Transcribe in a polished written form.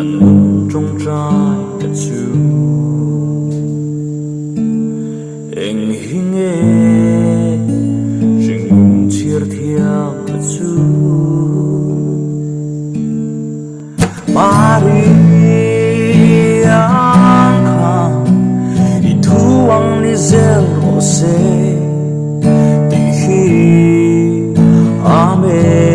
gần nung trong trái đất chú anh hình nghe rừng chia theo đất chú Maria itu ang ni zero se dihi amen